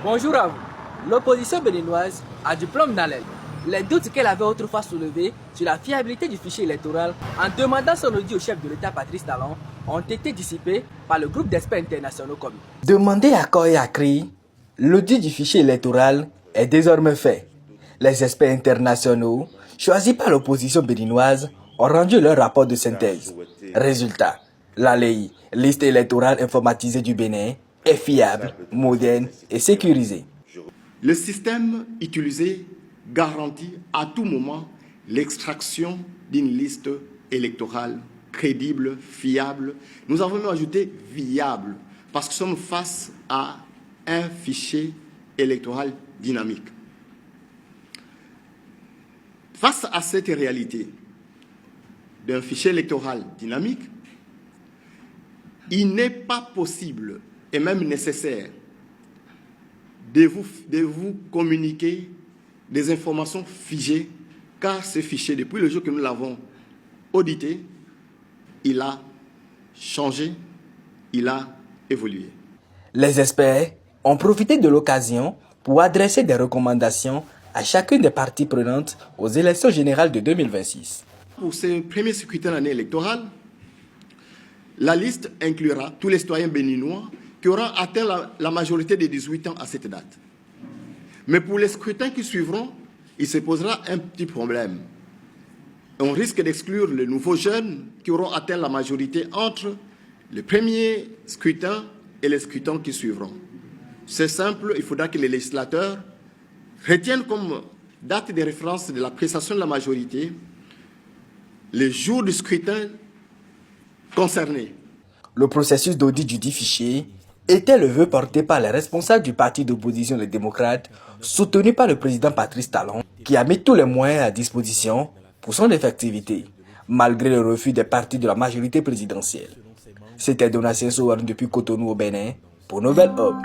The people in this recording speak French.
Bonjour à vous. L'opposition béninoise a du plomb dans l'aile. Les doutes qu'elle avait autrefois soulevés sur la fiabilité du fichier électoral en demandant son audit au chef de l'État Patrice Talon ont été dissipés par le groupe d'experts internationaux commun. Demandé à corps et à cri, l'audit du fichier électoral est désormais fait. Les experts internationaux, choisis par l'opposition béninoise, ont rendu leur rapport de synthèse. Résultat, la LEI, liste électorale informatisée du Bénin, est fiable, moderne et sécurisée. Le système utilisé garantit à tout moment l'extraction d'une liste électorale crédible, fiable. Nous avons même ajouté viable, parce que nous sommes face à un fichier électoral dynamique. Face à cette réalité d'un fichier électoral dynamique, il n'est pas possible et même nécessaire de vous communiquer des informations figées, car ce fichier, depuis le jour que nous l'avons audité, il a changé, il a évolué. Les experts ont profité de l'occasion pour adresser des recommandations à chacune des parties prenantes aux élections générales de 2026. Pour ce premier scrutin de l'année électorale, la liste inclura tous les citoyens béninois qui auront atteint la majorité des 18 ans à cette date. Mais pour les scrutins qui suivront, il se posera un petit problème. On risque d'exclure les nouveaux jeunes qui auront atteint la majorité entre le premier scrutin et les scrutins qui suivront. C'est simple, il faudra que les législateurs retiennent comme date de référence de la prestation de la majorité les jours du scrutin concerné. Le processus d'audit du dit fichier était le vœu porté par les responsables du parti d'opposition Les Démocrates, soutenu par le président Patrice Talon, qui a mis tous les moyens à disposition pour son effectivité, malgré le refus des partis de la majorité présidentielle. C'était Donatien Souane depuis Cotonou au Bénin pour Nouvelle Hope.